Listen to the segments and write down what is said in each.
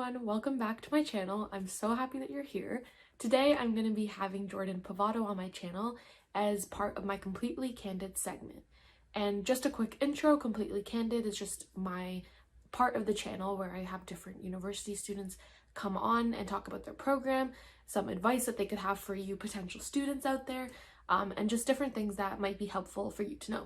everyone, welcome back to my channel. I'm so happy that you're here. Today I'm going to be having Jordan Pavato on my channel as part of my Completely Candid segment. And just a quick intro, Completely Candid is just my part of the channel where I have different university students come on and talk about their program, some advice that they could have for you potential students out there, and just different things that might be helpful for you to know.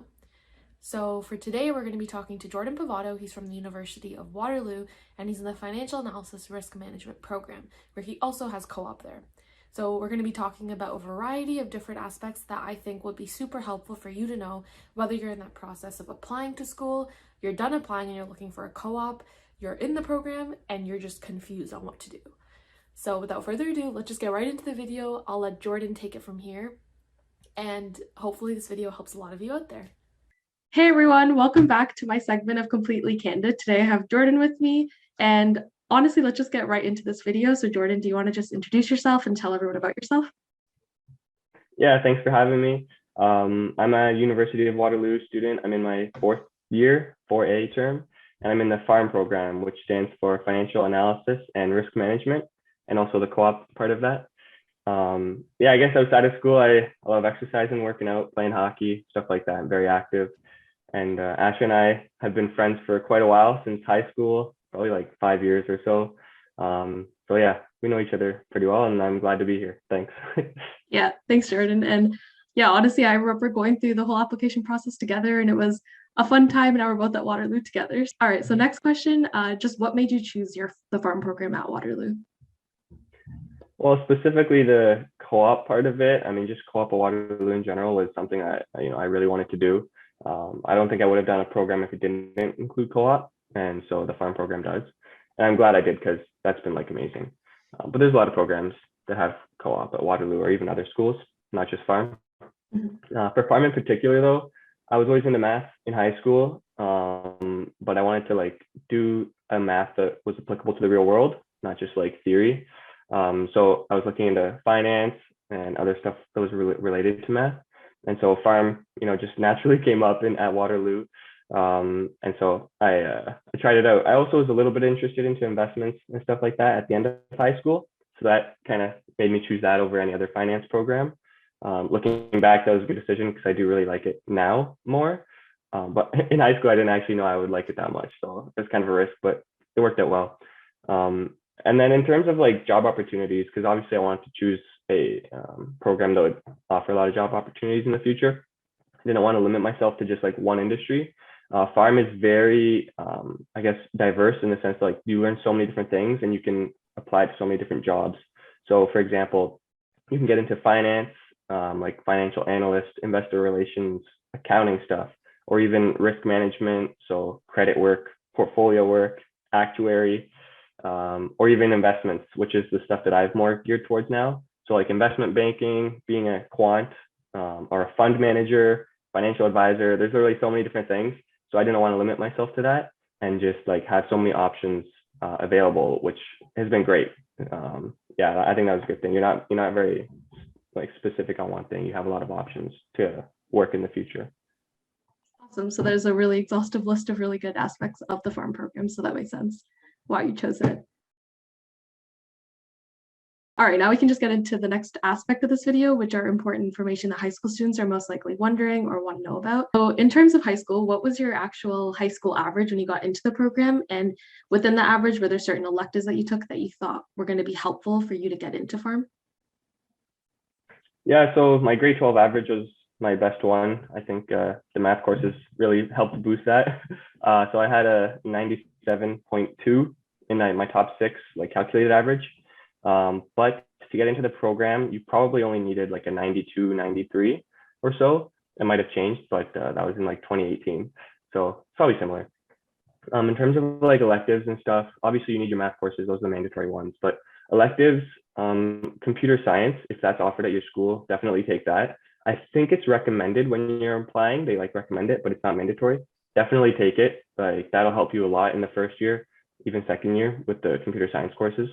So for today, we're going to be talking to Jordan Pavato. He's from the University of Waterloo, and he's in the Financial Analysis Risk Management program, where he also has co-op there. So we're going to be talking about a variety of different aspects that I think would be super helpful for you to know, whether you're in that process of applying to school, you're done applying and you're looking for a co-op, you're in the program, and you're just confused on what to do. So without further ado, let's just get right into the video. I'll let Jordan take it from here, and hopefully this video helps a lot of you out there. Hey everyone, welcome back to my segment of Completely Candid. Today I have Jordan with me, and honestly, let's just get right into this video. So Jordan, do you want to just introduce yourself and tell everyone about yourself? Yeah, thanks for having me. I'm a University of Waterloo student. I'm in my fourth year, 4A term, and I'm in the FARM program, which stands for Financial Analysis and Risk Management, and also the co-op part of that. Yeah, I guess outside of school, I love exercising, working out, playing hockey, stuff like that. I'm very active. And Ashley and I have been friends for quite a while, since high school, probably like 5 years or so. So yeah, we know each other pretty well, and I'm glad to be here. Thanks. Yeah, thanks, Jordan. And yeah, honestly, I remember going through the whole application process together, and it was a fun time, and now we're both at Waterloo together. All right, so next question, just what made you choose the farm program at Waterloo? Well, specifically the co-op part of it, I mean, just co-op at Waterloo in general was something I really wanted to do. I don't think I would have done a program if it didn't include co-op, and so the farm program does. And I'm glad I did, because that's been like amazing. But there's a lot of programs that have co-op at Waterloo or even other schools, not just farm. For farm in particular, though, I was always into math in high school, but I wanted to like do a math that was applicable to the real world, not just like theory. So I was looking into finance and other stuff that was related to math. And so farm, just naturally came up at Waterloo. And so I tried it out. I also was a little bit interested into investments and stuff like that at the end of high school. So that kind of made me choose that over any other finance program. Looking back, that was a good decision, because I do really like it now more. But in high school, I didn't actually know I would like it that much. So it was kind of a risk, but it worked out well. And then in terms of like job opportunities, because obviously I wanted to choose a program that would offer a lot of job opportunities in the future. I didn't want to limit myself to just like one industry. Farm is very, I guess, diverse in the sense that like you learn so many different things and you can apply to so many different jobs. So for example, you can get into finance, like financial analyst, investor relations, accounting stuff, or even risk management. So credit work, portfolio work, actuary, or even investments, which is the stuff that I've more geared towards now. So like investment banking, being a quant, or a fund manager, financial advisor, there's literally so many different things. So I didn't want to limit myself to that, and just like have so many options available, which has been great. Yeah, I think that was a good thing. You're not very like specific on one thing. You have a lot of options to work in the future. Awesome. So there's a really exhaustive list of really good aspects of the farm program. So that makes sense why you chose it. All right, now we can just get into the next aspect of this video, which are important information that high school students are most likely wondering or want to know about. So in terms of high school, what was your actual high school average when you got into the program? And within the average, were there certain electives that you took that you thought were going to be helpful for you to get into farm? Yeah, so my grade 12 average was my best one. I think the math courses really helped boost that. So I had a 97.2 in my top 6, like calculated average. But to get into the program, you probably only needed like a 92, 93 or so. It might have changed, but that was in like 2018. So probably similar. In terms of like electives and stuff, obviously you need your math courses. Those are the mandatory ones. But electives, computer science, if that's offered at your school, definitely take that. I think it's recommended when you're applying. They like recommend it, but it's not mandatory. Definitely take it. Like that'll help you a lot in the first year, even second year with the computer science courses.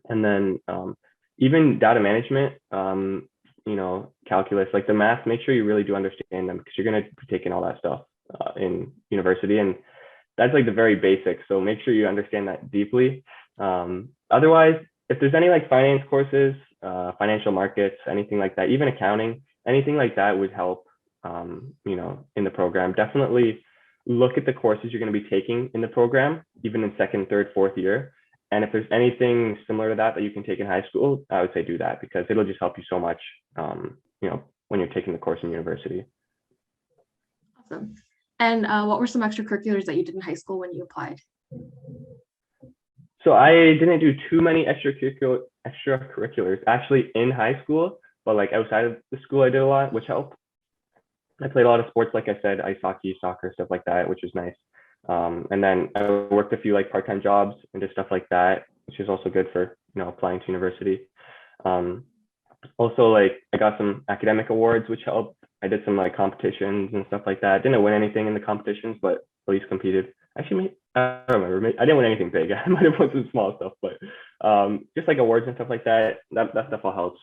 And then even data management, calculus, like the math, make sure you really do understand them, because you're going to be taking all that stuff in university. And that's like the very basics. So make sure you understand that deeply. Otherwise, if there's any like finance courses, financial markets, anything like that, even accounting, anything like that would help, in the program. Definitely look at the courses you're going to be taking in the program, even in second, third, fourth year. And if there's anything similar to that that you can take in high school, I would say do that because it'll just help you so much, when you're taking the course in university. Awesome. And what were some extracurriculars that you did in high school when you applied? So I didn't do too many extracurriculars actually in high school, but like outside of the school, I did a lot, which helped. I played a lot of sports, like I said, ice hockey, soccer, stuff like that, which was nice. And then I worked a few like part-time jobs and did stuff like that, which is also good for applying to university. Um, Also, like I got some academic awards, which helped. I did some like competitions and stuff like that. Didn't win anything in the competitions, but at least competed. Actually, I don't remember. I didn't win anything big. I might have won some small stuff, but just like awards and stuff like that. That stuff all helps.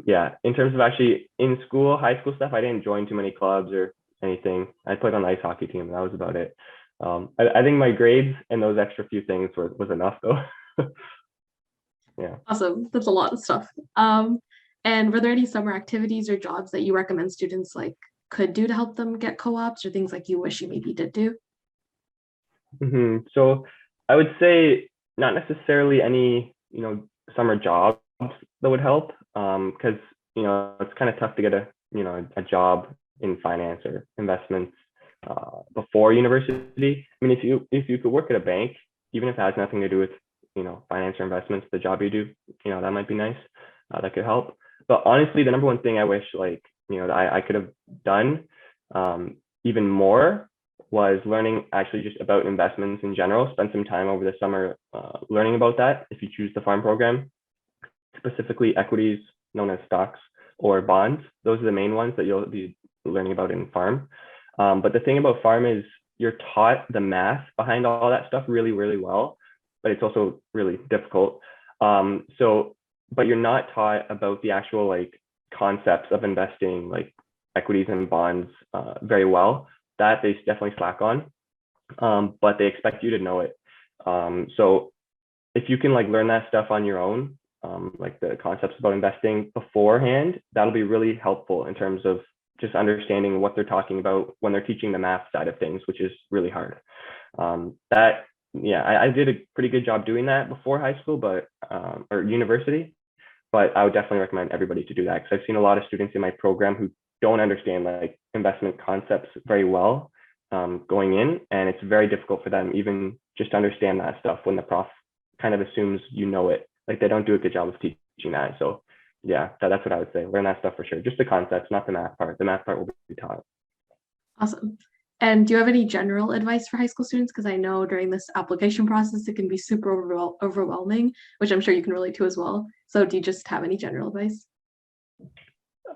Yeah, in terms of actually in school, high school stuff, I didn't join too many clubs or anything. I played on the ice hockey team, and that was about it. I think my grades and those extra few things was enough though. Yeah. Awesome. That's a lot of stuff. And were there any summer activities or jobs that you recommend students like could do to help them get co-ops or things like you wish you maybe did do? So I would say not necessarily any, summer jobs that would help, because it's kind of tough to get a job in finance or investments before university. I mean, if you could work at a bank, even if it has nothing to do with finance or investments, the job you do, that might be nice. That could help. But honestly, the number one thing I wish that I could have done even more was learning actually just about investments in general. Spend some time over the summer learning about that if you choose the farm program, specifically equities known as stocks or bonds. Those are the main ones that you'll be learning about in farm. But the thing about farm is you're taught the math behind all that stuff really, really well, but it's also really difficult. But you're not taught about the actual like concepts of investing, like equities and bonds, very well. That they definitely slack on, but they expect you to know it. So if you can like learn that stuff on your own, like the concepts about investing beforehand, that'll be really helpful in terms of just understanding what they're talking about when they're teaching the math side of things, which is really hard. I did a pretty good job doing that before high school, but or university. But I would definitely recommend everybody to do that because I've seen a lot of students in my program who don't understand like investment concepts very well going in, and it's very difficult for them even just to understand that stuff when the prof kind of assumes you know it. Like they don't do a good job of teaching that. So yeah, that's what I would say. Learn that stuff for sure. Just the concepts, not the math part. The math part will be taught. Awesome. And do you have any general advice for high school students? Because I know during this application process, it can be super overwhelming, which I'm sure you can relate to as well. So do you just have any general advice?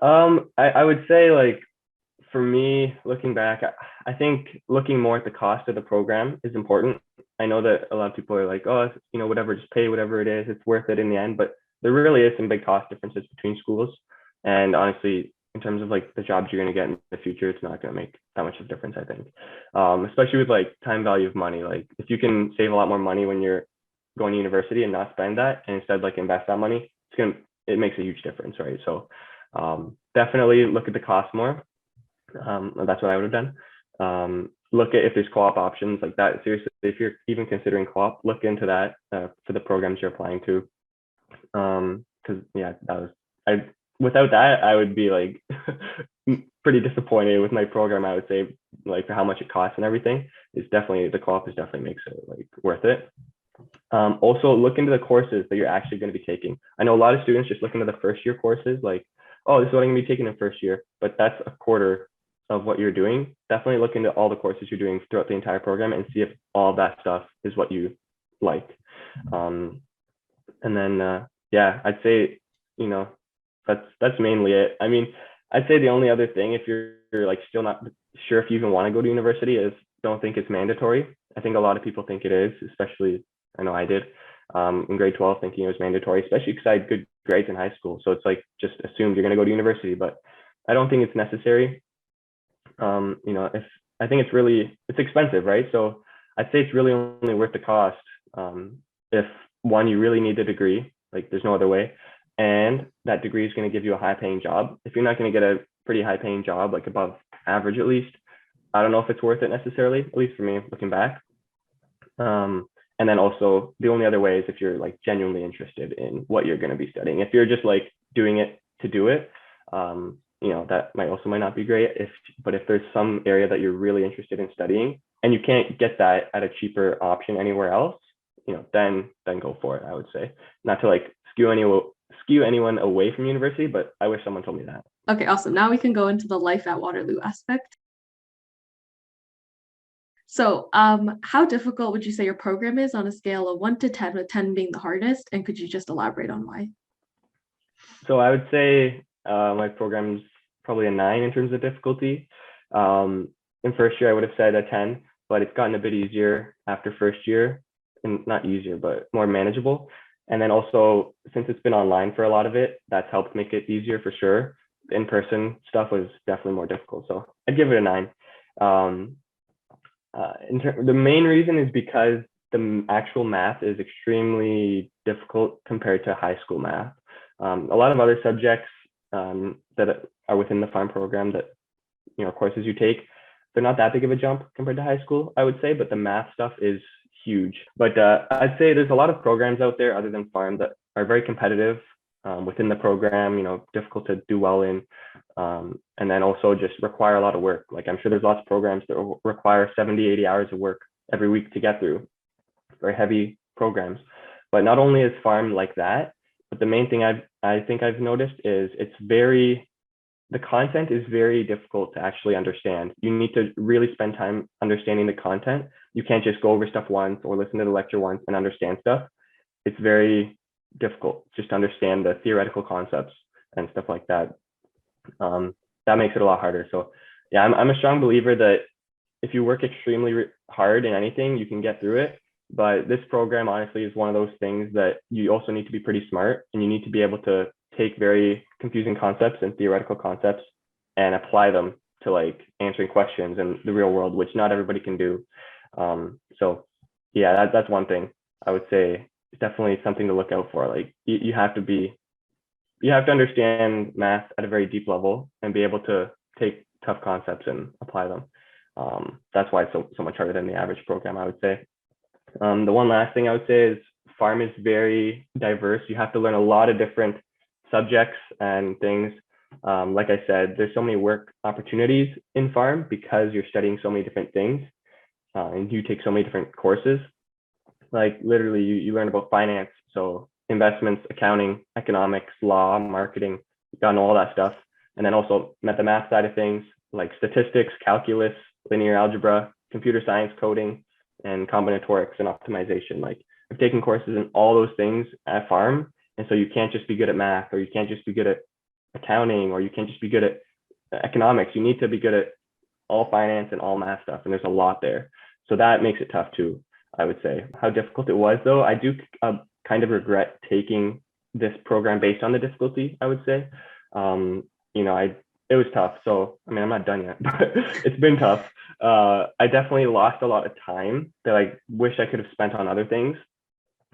I would say like for me, looking back, I think looking more at the cost of the program is important. I know that a lot of people are like, oh, whatever, just pay whatever it is. It's worth it in the end. But there really is some big cost differences between schools. And honestly, in terms of like the jobs you're going to get in the future, it's not going to make that much of a difference, I think. Especially with like time value of money. Like if you can save a lot more money when you're going to university and not spend that and instead like invest that money, it makes a huge difference, right? So definitely look at the cost more. That's what I would have done. Look at if there's co-op options like that. Seriously, if you're even considering co-op, look into that for the programs you're applying to. Because without that, I would be like pretty disappointed with my program. I would say like for how much it costs and everything. The co-op is definitely makes it like worth it. Also look into the courses that you're actually going to be taking. I know a lot of students just look into the first year courses like, oh, this is what I'm going to be taking in first year, but that's a quarter of what you're doing. Definitely look into all the courses you're doing throughout the entire program and see if all that stuff is what you like. And then I'd say that's mainly it. I mean, I'd say the only other thing, if you're like still not sure if you even want to go to university, is don't think it's mandatory. I think a lot of people think it is, especially I know I did in grade 12, thinking it was mandatory, especially because I had good grades in high school. So it's like just assumed you're going to go to university, but I don't think it's necessary. If I think it's expensive, right? So I'd say it's really only worth the cost if one, you really need a degree, like there's no other way, and that degree is going to give you a high paying job. If you're not going to get a pretty high paying job, like above average at least, I don't know if it's worth it necessarily, at least for me looking back. And then also the only other way is if you're like genuinely interested in what you're going to be studying. If you're just like doing it to do it, that might not be great. But if there's some area that you're really interested in studying and you can't get that at a cheaper option anywhere else, then go for it. I would say, not to like skew anyone away from university, but I wish someone told me that. Okay, awesome. Now we can go into the life at Waterloo aspect. So, how difficult would you say your program is on a scale of 1 to 10, with 10 being the hardest? And could you just elaborate on why? So I would say my program's probably a 9 in terms of difficulty. In first year, I would have said a 10, but it's gotten a bit easier after first year, and not easier, but more manageable. And then also, since it's been online for a lot of it, that's helped make it easier for sure. In-person stuff was definitely more difficult. So I'd give it a 9. The main reason is because the actual math is extremely difficult compared to high school math. A lot of other subjects that are within the farm program that, courses you take, they're not that big of a jump compared to high school, I would say, but the math stuff is huge. But I'd say there's a lot of programs out there other than farm that are very competitive within the program, difficult to do well in, and then also just require a lot of work. Like I'm sure there's lots of programs that require 70, 80 hours of work every week to get through, very heavy programs. But not only is farm like that, but the main thing I think I've noticed is the content is very difficult to actually understand. You need to really spend time understanding the content. You can't just go over stuff once or listen to the lecture once and understand stuff. It's very difficult just to understand the theoretical concepts and stuff like that. That makes it a lot harder. So yeah, I'm a strong believer that if you work extremely hard in anything, you can get through it. But this program honestly is one of those things that you also need to be pretty smart, and you need to be able to take very confusing concepts and theoretical concepts and apply them to like answering questions in the real world, which not everybody can do. So yeah, that's one thing I would say. It's definitely something to look out for. Like you have to understand math at a very deep level and be able to take tough concepts and apply them. That's why it's so much harder than the average program, I would say. The one last thing I would say is farm is very diverse. You have to learn a lot of different subjects and things. Like I said, there's so many work opportunities in farm because you're studying so many different things, and you take so many different courses. Like literally you learn about finance, so investments, accounting, economics, law, marketing, you gotta know all that stuff. And then also the math side of things, like statistics, calculus, linear algebra, computer science, coding, and combinatorics and optimization. Like I've taken courses in all those things at farm. And so you can't just be good at math, or you can't just be good at accounting, or you can't just be good at economics. You need to be good at all finance and all math stuff. And there's a lot there. So that makes it tough too, I would say. How difficult it was though, I do kind of regret taking this program based on the difficulty, I would say. It was tough. So, I mean, I'm not done yet, but it's been tough. I definitely lost a lot of time that I wish I could have spent on other things,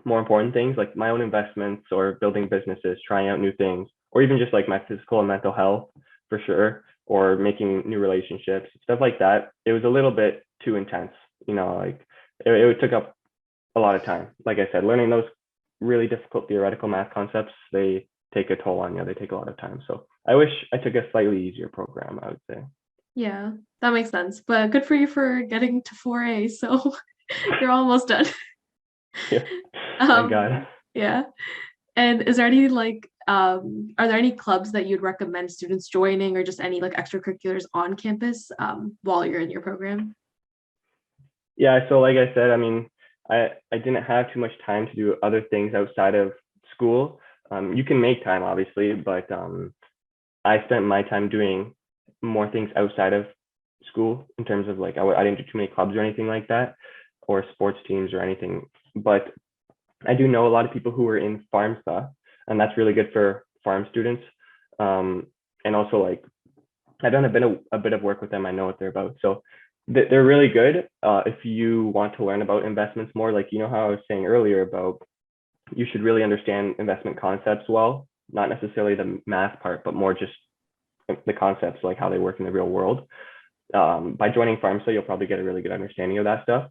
more important things like my own investments or building businesses, trying out new things, or even just like my physical and mental health for sure, or making new relationships, stuff like that. It was a little bit too intense, like it took up a lot of time. Like I said, learning those really difficult theoretical math concepts, they take a toll on you. They take a lot of time. So I wish I took a slightly easier program, I would say. Yeah, that makes sense. But good for you for getting to 4A. So you're almost done. Yeah, thank God. Yeah. And is there any are there any clubs that you'd recommend students joining, or just any like extracurriculars on campus while you're in your program? Yeah, so like I said, I mean, I didn't have too much time to do other things outside of school. You can make time, obviously, but I spent my time doing more things outside of school in terms of like I didn't do too many clubs or anything like that, or sports teams or anything. But I do know a lot of people who are in farm stuff, and that's really good for farm students. And also like I've done a bit of work with them. I know what they're about. So they're really good if you want to learn about investments more. Like, you know how I was saying earlier about you should really understand investment concepts well, not necessarily the math part, but more just the concepts, like how they work in the real world. By joining PharmSci, you'll probably get a really good understanding of that stuff.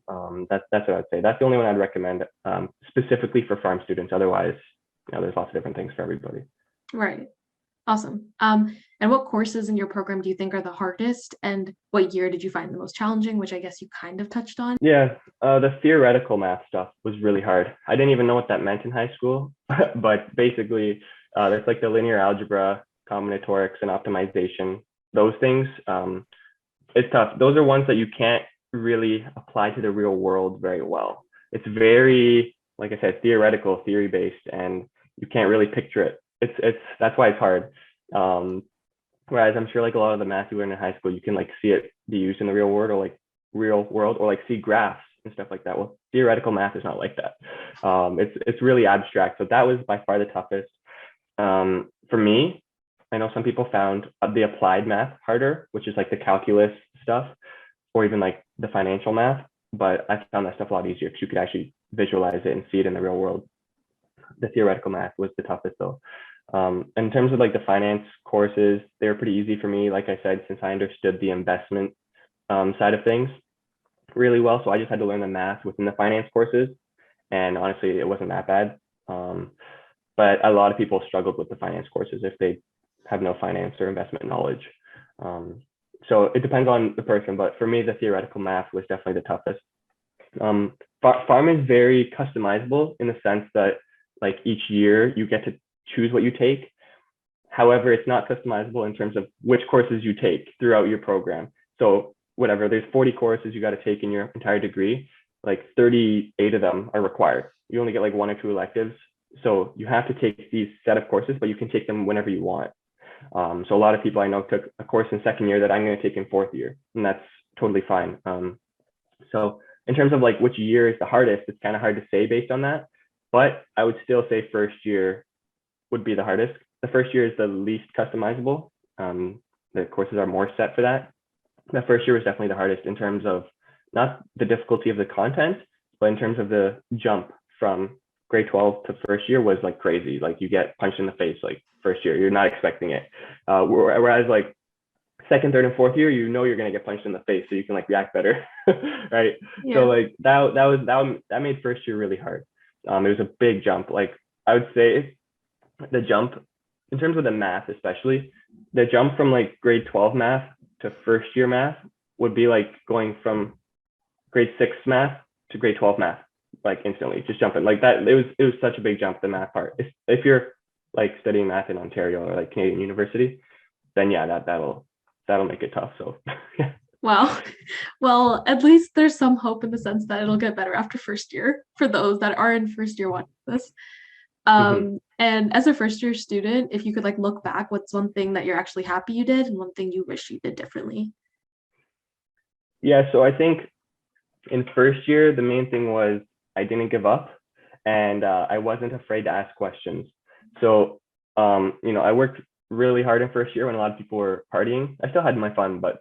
That's what I'd say. That's the only one I'd recommend specifically for pharm students. Otherwise, there's lots of different things for everybody. Right. Awesome. And what courses in your program do you think are the hardest, and what year did you find the most challenging, which I guess you kind of touched on? Yeah, the theoretical math stuff was really hard. I didn't even know what that meant in high school, but basically, that's like the linear algebra, combinatorics, and optimization. Those things, it's tough. Those are ones that you can't really apply to the real world very well. It's very, like I said, theoretical, theory based, and you can't really picture it. That's why it's hard. Whereas I'm sure like a lot of the math you learn in high school, you can like see it be used in the real world, or like see graphs and stuff like that. Well, theoretical math is not like that. It's really abstract. So that was by far the toughest. For me, I know some people found the applied math harder, which is like the calculus stuff, or even like the financial math. But I found that stuff a lot easier because you could actually visualize it and see it in the real world. The theoretical math was the toughest though. In terms of like the finance courses, they were pretty easy for me. Like I said, since I understood the investment side of things really well. So I just had to learn the math within the finance courses. And honestly, it wasn't that bad. But a lot of people struggled with the finance courses if they have no finance or investment knowledge. So it depends on the person. But for me, the theoretical math was definitely the toughest. Pharm is very customizable in the sense that like each year you get to choose what you take. However, it's not customizable in terms of which courses you take throughout your program. So whatever, there's 40 courses you got to take in your entire degree, like 38 of them are required. You only get like 1 or 2 electives. So you have to take these set of courses, but you can take them whenever you want. So a lot of people I know took a course in second year that I'm going to take in fourth year, and that's totally fine. So in terms of like which year is the hardest, it's kind of hard to say based on that, but I would still say first year would be the hardest. The first year is the least customizable. The courses are more set for that. The first year was definitely the hardest in terms of not the difficulty of the content, but in terms of the jump from grade 12 to first year was like crazy. Like you get punched in the face like first year, you're not expecting it. Whereas like second, third, and fourth year, you're going to get punched in the face, so you can like react better, right? Yeah. So like that made first year really hard. It was a big jump. Like I would say the jump in terms of the math, especially the jump from like grade 12 math to first year math would be like going from grade 6 math to grade 12 math, like instantly, just jumping like that. It was such a big jump, the math part. If you're like studying math in Ontario or like Canadian University, then yeah, that'll make it tough. So yeah. Wow. Well, at least there's some hope in the sense that it'll get better after first year for those that are in first year watching this. And as a first year student, if you could like look back, what's one thing that you're actually happy you did and one thing you wish you did differently? Yeah, so I think in first year, the main thing was I didn't give up, and I wasn't afraid to ask questions. So, I worked really hard in first year when a lot of people were partying. I still had my fun, but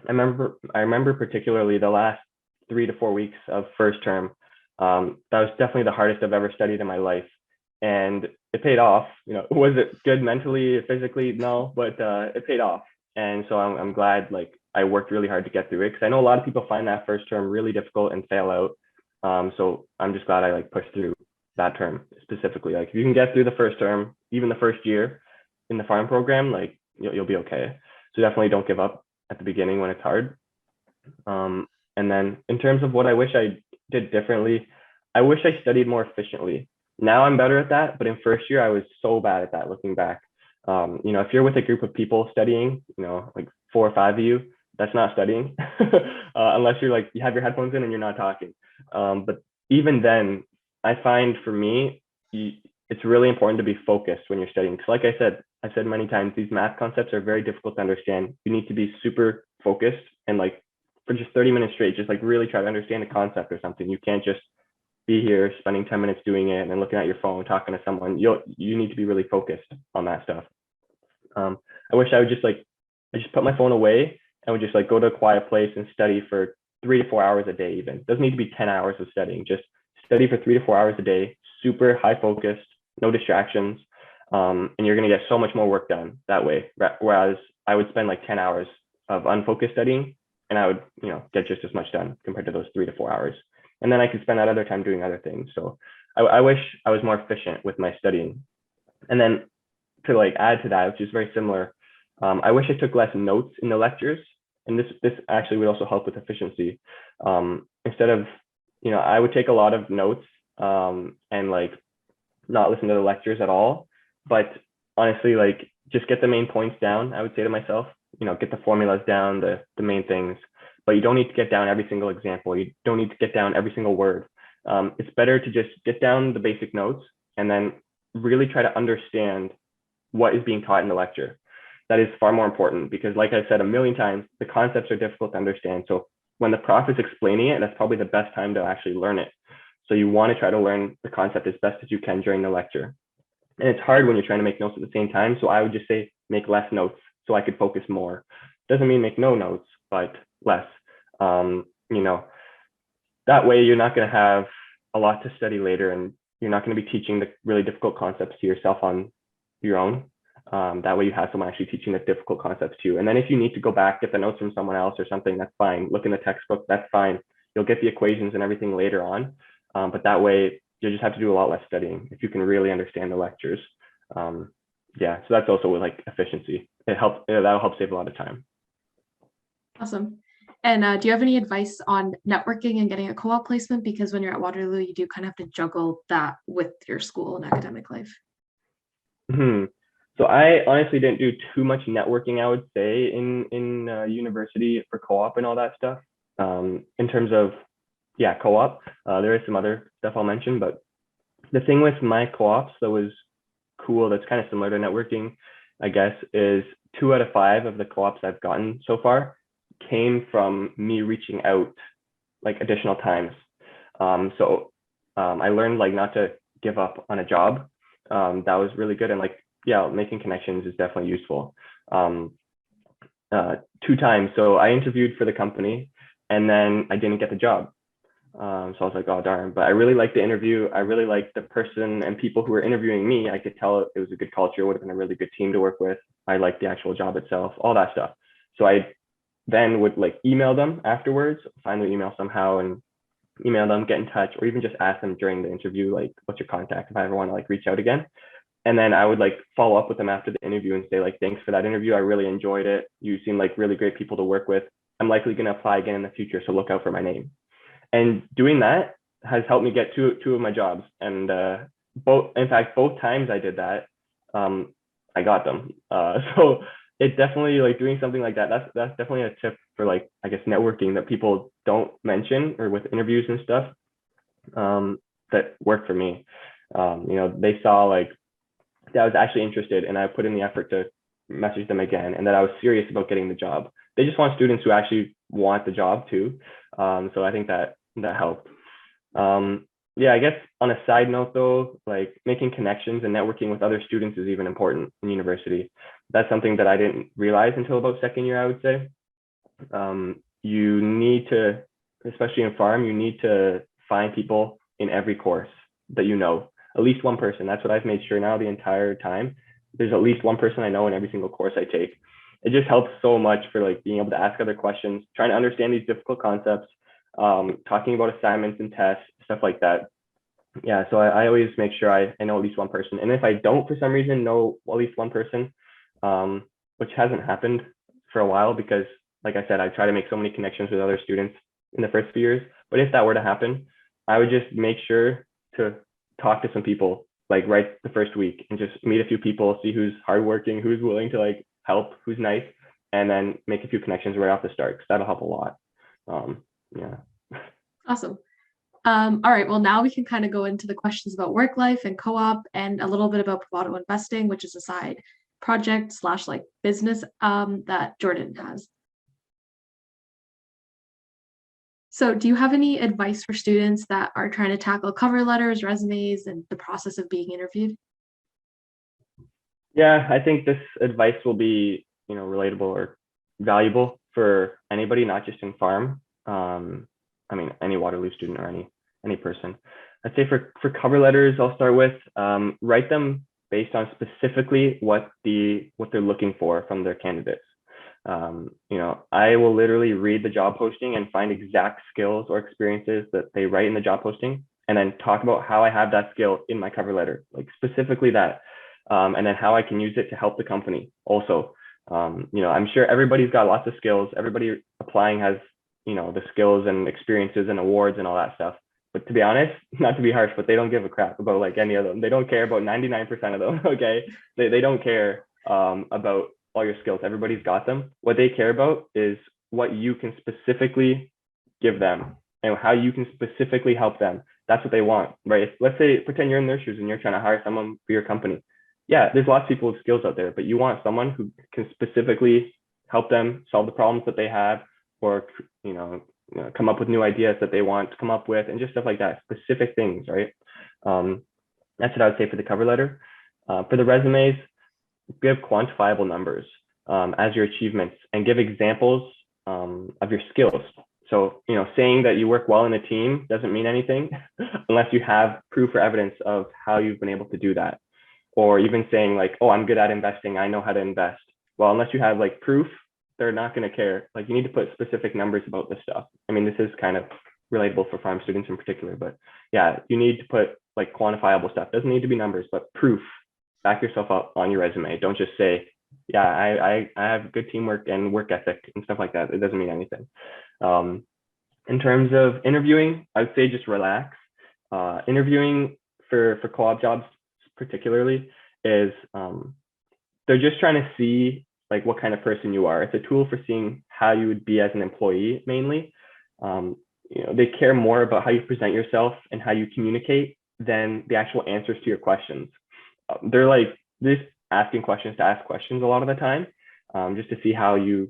I remember particularly the last 3 to 4 weeks of first term. That was definitely the hardest I've ever studied in my life. And it paid off. Was it good mentally, physically? No, but it paid off. And so I'm glad like I worked really hard to get through it, because I know a lot of people find that first term really difficult and fail out. So I'm just glad I like pushed through that term specifically. Like if you can get through the first term, even the first year in the pharm program, like you'll be okay. So definitely don't give up at the beginning when it's hard. And then in terms of what I wish I did differently, I wish I studied more efficiently. Now I'm better at that, but in first year I was so bad at that looking back. If you're with a group of people studying, like 4 or 5 of you, that's not studying unless you're like, you have your headphones in and you're not talking. But even then, I find for me, it's really important to be focused when you're studying. Because like I've said many times, these math concepts are very difficult to understand. You need to be super focused and like for just 30 minutes straight, just like really try to understand a concept or something. You can't just be here spending 10 minutes doing it and then looking at your phone, talking to someone. You need to be really focused on that stuff. I wish I would just put my phone away and would just like go to a quiet place and study for 3 to 4 hours a day. Even doesn't need to be 10 hours of studying. Just study for 3 to 4 hours a day, super high focused, no distractions, and you're going to get so much more work done that way. Whereas I would spend like 10 hours of unfocused studying, and I would, get just as much done compared to those 3 to 4 hours. And then I could spend that other time doing other things. So I wish I was more efficient with my studying. And then to like add to that, which is very similar, I wish I took less notes in the lectures. And this actually would also help with efficiency. Instead of, I would take a lot of notes and like not listen to the lectures at all. But honestly, like just get the main points down, I would say to myself, get the formulas down, the main things. But you don't need to get down every single example. You don't need to get down every single word. It's better to just get down the basic notes and then really try to understand what is being taught in the lecture. That is far more important because, like I said a million times, the concepts are difficult to understand. So when the prof is explaining it, that's probably the best time to actually learn it. So you want to try to learn the concept as best as you can during the lecture. And it's hard when you're trying to make notes at the same time. So I would just say make less notes so I could focus more. Doesn't mean make no notes, but less. That way you're not going to have a lot to study later, and you're not going to be teaching the really difficult concepts to yourself on your own. That way you have someone actually teaching the difficult concepts to you. And then if you need to go back, get the notes from someone else or something, that's fine. Look in the textbook, that's fine. You'll get the equations and everything later on. But that way you just have to do a lot less studying if you can really understand the lectures. So that's also with like efficiency. That'll help save a lot of time. Awesome. And do you have any advice on networking and getting a co-op placement? Because when you're at Waterloo, you do kind of have to juggle that with your school and academic life. So I honestly didn't do too much networking, I would say, in university for co-op and all that stuff. In terms of, co-op, there is some other stuff I'll mention, but the thing with my co-ops that was cool, that's kind of similar to networking, I guess, is 2 out of 5 of the co-ops I've gotten so far came from me reaching out like additional times. I learned like not to give up on a job. That was really good. And like, making connections is definitely useful. 2 times. So I interviewed for the company and then I didn't get the job. So I was like, oh, darn. But I really liked the interview. I really liked the person and people who were interviewing me. I could tell it was a good culture, would have been a really good team to work with. I liked the actual job itself, all that stuff. So I then would like email them afterwards, find their email somehow and email them, get in touch, or even just ask them during the interview, like, what's your contact if I ever want to like reach out again. And then I would like follow up with them after the interview and say like, thanks for that interview. I really enjoyed it. You seem like really great people to work with. I'm likely going to apply again in the future. So look out for my name. And doing that has helped me get two of my jobs. And both times I did that, I got them. So it definitely, like, doing something like that, that's definitely a tip for like, I guess, networking that people don't mention or with interviews and stuff, that worked for me. They saw like that I was actually interested and I put in the effort to message them again and that I was serious about getting the job. They just want students who actually want the job too. So I think that helped. I guess on a side note though, like making connections and networking with other students is even important in university. That's something that I didn't realize until about second year, I would say. You need to, especially in pharm, you need to find people in every course that at least one person. That's what I've made sure now the entire time. There's at least one person I know in every single course I take. It just helps so much for like being able to ask other questions, trying to understand these difficult concepts, talking about assignments and tests, stuff like that. So I always make sure I know at least one person. And if I don't, for some reason, know at least one person, which hasn't happened for a while because, like I said, I try to make so many connections with other students in the first few years. But if that were to happen, I would just make sure to talk to some people like right the first week and just meet a few people, see who's hardworking, who's willing to like help, who's nice, and then make a few connections right off the start because that'll help a lot. Awesome. All right, well, now we can kind of go into the questions about work life and co-op and a little bit about Bravado investing, which is a side project / like business that Jordan has. So do you have any advice for students that are trying to tackle cover letters, resumes, and the process of being interviewed? Yeah, I think this advice will be, relatable or valuable for anybody, not just in farm. I mean, any Waterloo student or any person. I'd say for cover letters, I'll start with write them based on specifically what they're looking for from their candidates. You know, I will literally read the job posting and find exact skills or experiences that they write in the job posting, and then talk about how I have that skill in my cover letter, like specifically that, and then how I can use it to help the company also. You know, I'm sure everybody's got lots of skills. Everybody applying has, you know, the skills and experiences and awards and all that stuff. But to be honest, not to be harsh, but they don't give a crap about like any of them. They don't care about 99% of them. Okay, they don't care about all your skills. Everybody's got them. What they care about is what you can specifically give them and how you can specifically help them. That's what they want, right? Let's say, pretend you're in their shoes and you're trying to hire someone for your company. Yeah, there's lots of people with skills out there, but you want someone who can specifically help them solve the problems that they have, or you know, come up with new ideas that they want to come up with, and just stuff like that, specific things, right? That's what I would say for the cover letter. For the resumes, give quantifiable numbers as your achievements, and give examples of your skills. So, you know, saying that you work well in a team doesn't mean anything unless you have proof or evidence of how you've been able to do that. Or even saying like, oh, I'm good at investing, I know how to invest. Well, unless you have like proof, they're not going to care. Like, you need to put specific numbers about this stuff. I mean, this is kind of relatable for farm students in particular, but yeah, you need to put like quantifiable stuff. Doesn't need to be numbers, but proof. Back yourself up on your resume. Don't just say, yeah, I have good teamwork and work ethic and stuff like that. It doesn't mean anything. In terms of interviewing, I would say just relax. Interviewing for co-op jobs particularly is they're just trying to see like what kind of person you are. It's a tool for seeing how you would be as an employee mainly. You know, they care more about how you present yourself and how you communicate than the actual answers to your questions. They're like just asking questions to ask questions a lot of the time, just to see how you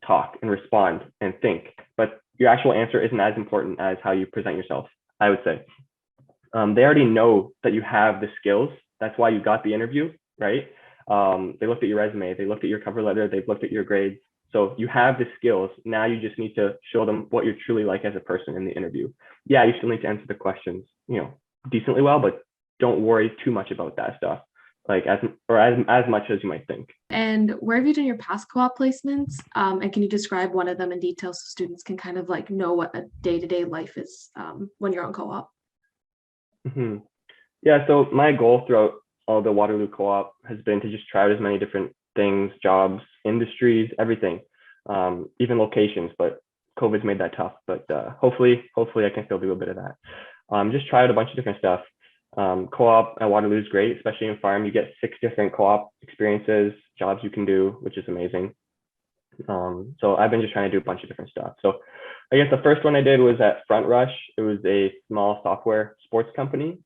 talk and respond and think. But your actual answer isn't as important as how you present yourself, I would say. They already know that you have the skills. That's why you got the interview, right? They looked at your resume, they looked at your cover letter, they've looked at your grades. So you have the skills. Now you just need to show them what you're truly like as a person in the interview. Yeah, you still need to answer the questions, you know, decently well, but don't worry too much about that stuff, like as much as you might think. And where have you done your past co-op placements? And can you describe one of them in detail so students can kind of like know what a day-to-day life is when you're on co-op? Mm-hmm. Yeah, so my goal throughout all the Waterloo co-op has been to just try out as many different things, jobs, industries, everything, even locations, but COVID's made that tough. But hopefully I can still do a bit of that. Just try out a bunch of different stuff. Co-op at Waterloo is great, especially in farm. You get 6 different co-op experiences, jobs you can do, which is amazing. So I've been just trying to do a bunch of different stuff. So I guess the first one I did was at Front Rush. It was a small software sports company.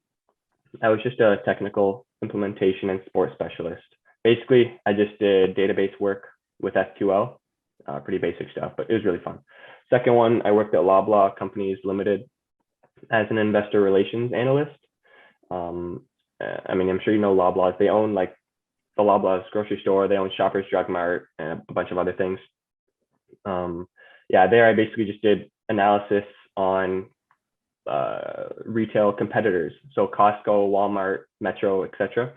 I was just a technical implementation and sports specialist. Basically, I just did database work with SQL, pretty basic stuff, but it was really fun. Second one, I worked at Loblaw Companies Limited as an investor relations analyst. I mean, I'm sure you know Loblaws. They own like the Loblaws grocery store. They own Shoppers Drug Mart and a bunch of other things. Yeah, there I basically just did analysis on retail competitors, so Costco, Walmart, Metro, etc.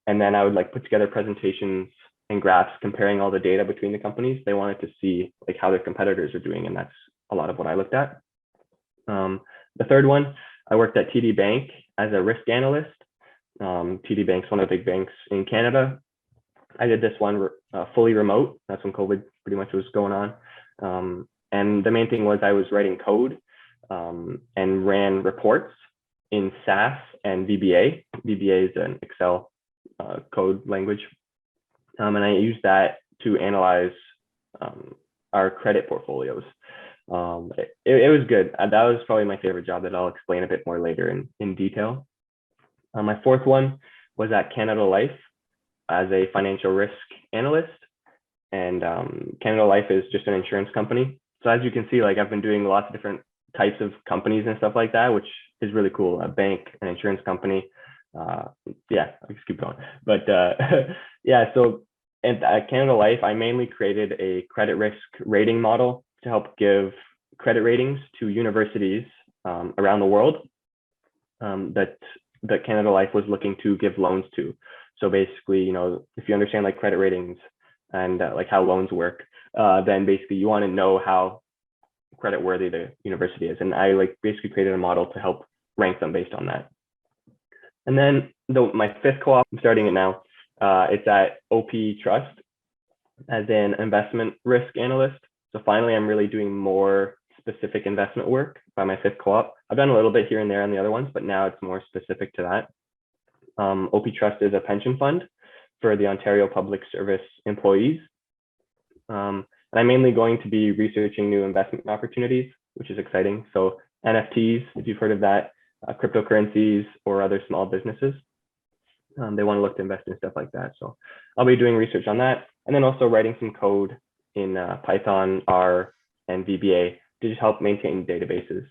And then I would like put together presentations and graphs comparing all the data between the companies. They wanted to see like how their competitors are doing, and that's a lot of what I looked at. The third one, I worked at TD Bank as a risk analyst. TD Bank's one of the big banks in Canada. I did this one fully remote. That's when COVID pretty much was going on. And the main thing was I was writing code and ran reports in SAS and VBA. VBA is an Excel code language. And I used that to analyze our credit portfolios. It was good. That was probably my favorite job that I'll explain a bit more later in detail. My fourth one was at Canada Life as a financial risk analyst. And Canada Life is just an insurance company. So as you can see, like I've been doing lots of different types of companies and stuff like that, which is really cool. A bank, an insurance company. Yeah, I'll just keep going. But yeah, so at Canada Life, I mainly created a credit risk rating model to help give credit ratings to universities around the world that Canada Life was looking to give loans to. So basically, you know, if you understand like credit ratings and like how loans work, then basically you want to know how credit worthy the university is. And I like basically created a model to help rank them based on that. And then my fifth co-op, I'm starting it now. It's at OP Trust as an investment risk analyst. So finally, I'm really doing more specific investment work by my fifth co-op. I've done a little bit here and there on the other ones, but now it's more specific to that. OP Trust is a pension fund for the Ontario Public Service employees. And I'm mainly going to be researching new investment opportunities, which is exciting. So NFTs, if you've heard of that, cryptocurrencies or other small businesses, they want to look to invest in stuff like that. So I'll be doing research on that, and then also writing some code in Python, R, and VBA to just help maintain databases.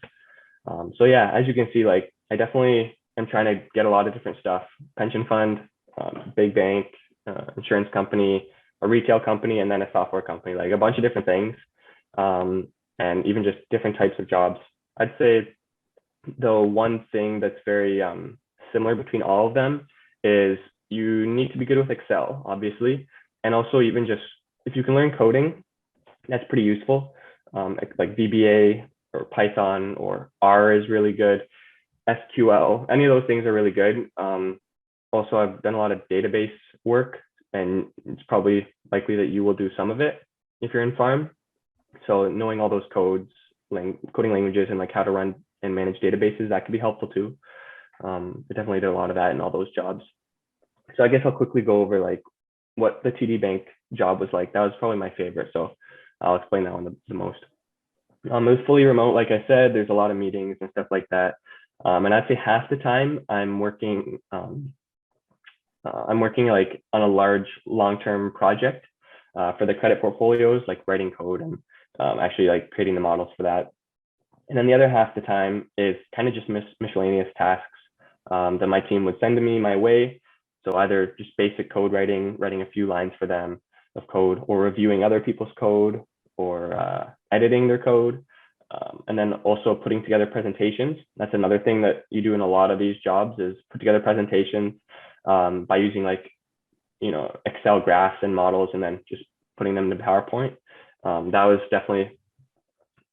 So yeah, as you can see, like I definitely am trying to get a lot of different stuff: pension fund, big bank, insurance company, a retail company, and then a software company, like a bunch of different things, and even just different types of jobs. I'd say the one thing that's very similar between all of them is you need to be good with Excel, obviously, and also even just if you can learn coding, that's pretty useful. Like VBA or Python or R is really good. SQL, any of those things are really good. Also, I've done a lot of database work, and it's probably likely that you will do some of it if you're in farm. So knowing all those codes, coding languages, and like how to run and manage databases, that could be helpful too. I definitely did a lot of that in all those jobs. So I guess I'll quickly go over like what the TD Bank job was like. That was probably my favorite, so I'll explain that one the most. It was fully remote, like I said. There's a lot of meetings and stuff like that, and I'd say half the time I'm working like on a large long-term project for the credit portfolios, like writing code and actually like creating the models for that. And then the other half the time is kind of just miscellaneous tasks that my team would send to me my way. So either just basic code writing a few lines for them of code, or reviewing other people's code, or editing their code. And then also putting together presentations. That's another thing that you do in a lot of these jobs, is put together presentations by using like, you know, Excel graphs and models, and then just putting them into PowerPoint. That was definitely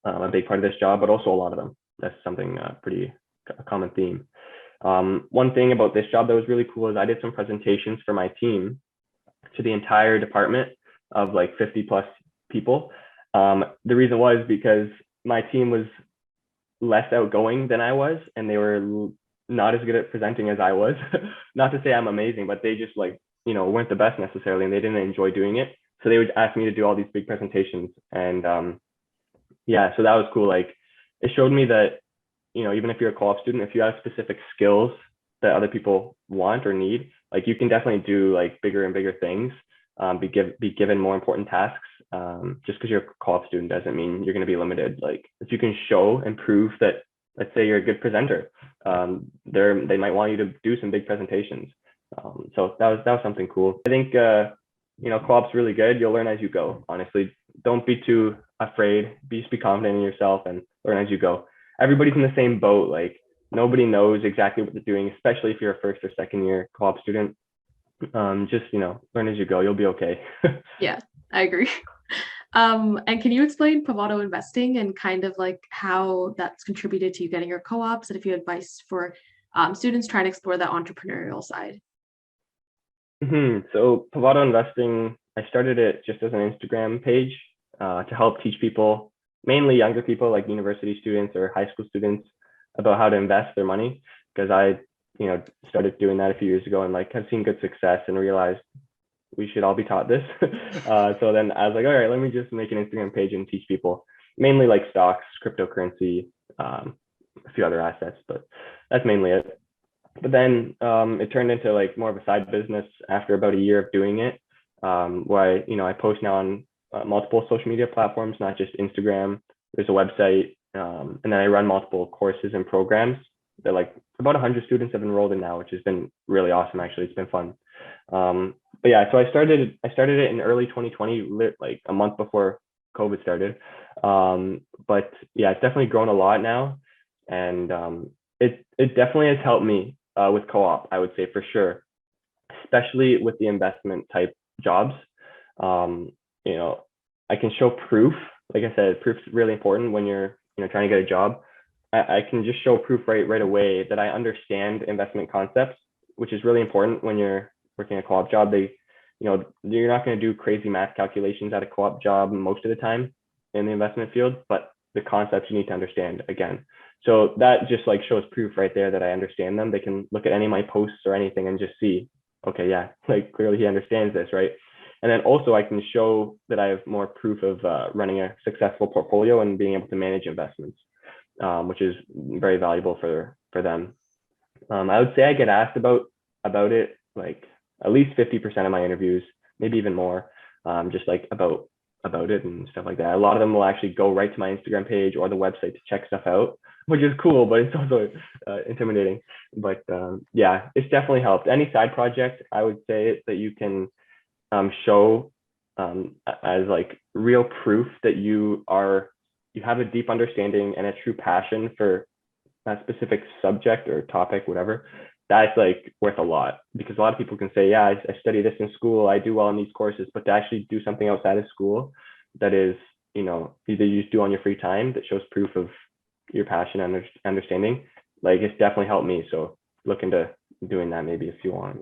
a big part of this job, but also a lot of them. That's something pretty a common theme. One thing about this job that was really cool is I did some presentations for my team to the entire department of like 50 plus people. The reason was because my team was less outgoing than I was, and they were not as good at presenting as I was. Not to say I'm amazing, but they just like, you know, weren't the best necessarily, and they didn't enjoy doing it. So they would ask me to do all these big presentations. And yeah, so that was cool. Like it showed me that, you know, even if you're a co-op student, if you have specific skills that other people want or need, like you can definitely do like bigger and bigger things, be given more important tasks. Just because you're a co-op student doesn't mean you're going to be limited. Like if you can show and prove that, let's say you're a good presenter, they might want you to do some big presentations. So that was something cool. I think you know, co-op's really good. You'll learn as you go. Honestly, don't be too afraid. Just be confident in yourself and learn as you go. Everybody's in the same boat. Like nobody knows exactly what they're doing, especially if you're a first or second year co-op student. Just, you know, learn as you go. You'll be okay. Yeah, I agree. And can you explain Pavato investing and kind of like how that's contributed to you getting your co-ops, and if you have advice for students trying to explore that entrepreneurial side? So Pavato Investing, I started it just as an Instagram page to help teach people, mainly younger people like university students or high school students, about how to invest their money. Because I, you know, started doing that a few years ago and like have seen good success and realized we should all be taught this. So then I was like, all right, let me just make an Instagram page and teach people, mainly like stocks, cryptocurrency, a few other assets, but that's mainly it. But then it turned into like more of a side business after about a year of doing it, where I post now on multiple social media platforms, not just Instagram. There's a website, and then I run multiple courses and programs that like about 100 students have enrolled in now, which has been really awesome. Actually, it's been fun. but yeah, so I started it in early 2020, like a month before COVID started. But yeah, it's definitely grown a lot now, and it definitely has helped me with co-op, I would say for sure, especially with the investment type jobs. Um, you know, I can show proof. Like I said, proof's really important when you're trying to get a job. I can just show proof right away that I understand investment concepts, which is really important when you're working a co-op job. You're not going to do crazy math calculations at a co-op job most of the time in the investment field, but the concepts you need to understand again. So that just like shows proof right there that I understand them. They can look at any of my posts or anything and just see, okay, yeah, like clearly he understands this, right? And then also I can show that I have more proof of running a successful portfolio and being able to manage investments, which is very valuable for them. I would say I get asked about it like at least 50% of my interviews, maybe even more, just like about it and stuff like that. A lot of them will actually go right to my Instagram page or the website to check stuff out, which is cool, but it's also intimidating. But yeah, it's definitely helped. Any side project, I would say that you can show as like real proof that you have a deep understanding and a true passion for a specific subject or topic, whatever, that's like worth a lot, because a lot of people can say, yeah, I study this in school, I do well in these courses, but to actually do something outside of school that is, either you just do on your free time that shows proof of your passion and understanding, like it's definitely helped me. So look into doing that maybe if you want.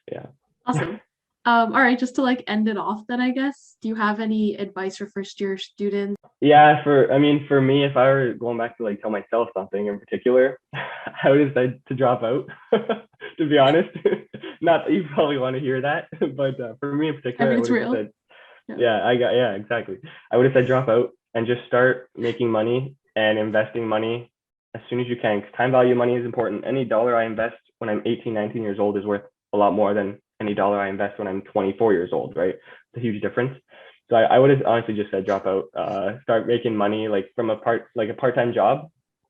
Yeah. Awesome. All right, just to like end it off then, I guess, do you have any advice for first year students? Yeah, for me, if I were going back to like tell myself something in particular, I would decide to drop out, to be honest. Not that you probably want to hear that, but for me in I particular, mean, I it's would have real. said, Yeah. yeah, exactly. I would have said drop out and just start making money and investing money as soon as you can, because time value money is important. Any dollar I invest when I'm 18, 19 years old is worth a lot more than any dollar I invest when I'm 24 years old, right? It's a huge difference. So I would have honestly just said drop out, start making money like from a part-time job,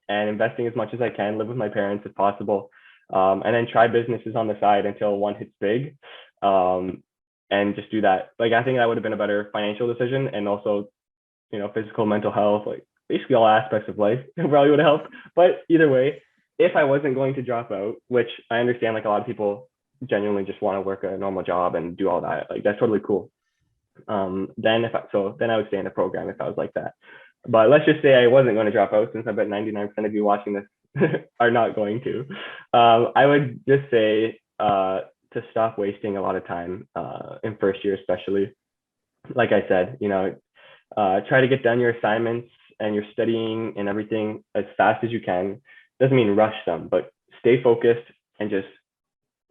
and investing as much as I can, live with my parents if possible, and then try businesses on the side until one hits big, and just do that. Like I think that would have been a better financial decision, and also physical, mental health, like basically all aspects of life probably would have helped. But either way, if I wasn't going to drop out, which I understand, like a lot of people genuinely just want to work a normal job and do all that, like that's totally cool. Then I would stay in the program if I was like that. But let's just say I wasn't going to drop out, since I bet 99% of you watching this are not going to. I would just say to stop wasting a lot of time in first year, especially. Like I said, try to get done your assignments and your studying and everything as fast as you can. Doesn't mean rush them, but stay focused and just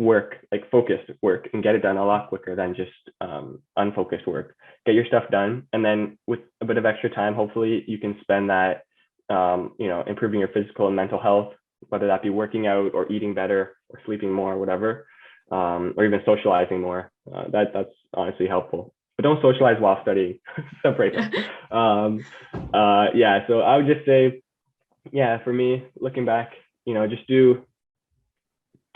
work, like focused work, and get it done a lot quicker than just unfocused work. Get your stuff done, and then with a bit of extra time, hopefully you can spend that improving your physical and mental health, whether that be working out or eating better or sleeping more or whatever, or even socializing more. That's honestly helpful, but don't socialize while studying. Separate them. Yeah, so I would just say, yeah, for me, looking back, just do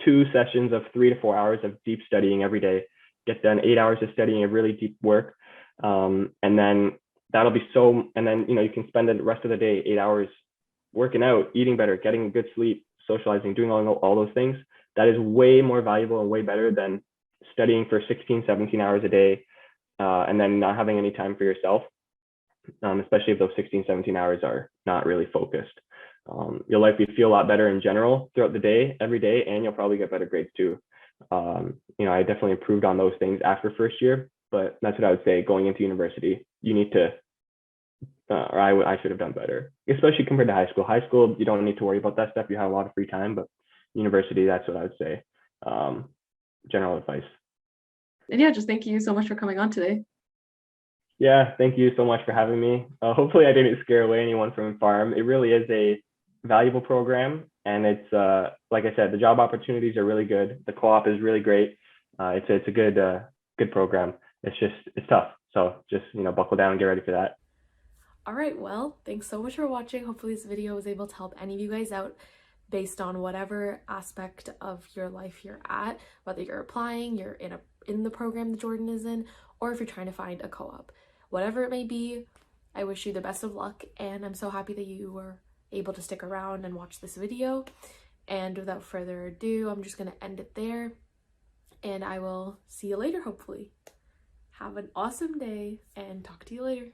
2 sessions of 3 to 4 hours of deep studying every day. Get done 8 hours of studying a really deep work, and then that'll be so. And then you can spend the rest of the day 8 hours working out, eating better, getting good sleep, socializing, doing all those things. That is way more valuable and way better than studying for 16, 17 hours a day, and then not having any time for yourself, especially if those 16, 17 hours are not really focused. You'll likely feel a lot better in general throughout the day, every day, and you'll probably get better grades too. I definitely improved on those things after first year, but that's what I would say going into university. You need to, or I should have done better, especially compared to high school. High school, you don't need to worry about that stuff. You have a lot of free time, but university, that's what I would say. General advice. And yeah, just thank you so much for coming on today. Yeah, thank you so much for having me. Hopefully I didn't scare away anyone from Farm. It really is a valuable program, and it's like I said, the job opportunities are really good. The co-op is really great. It's a good program. It's tough. So just buckle down and get ready for that. All right, well, thanks so much for watching. Hopefully this video was able to help any of you guys out. based on whatever aspect of your life you're at, whether you're applying, you're in the program that Jordan is in, or if you're trying to find a co-op. Whatever it may be, I wish you the best of luck, and I'm so happy that you were able to stick around and watch this video. And without further ado, I'm just going to end it there, and I will see you later, hopefully. Have an awesome day, and talk to you later.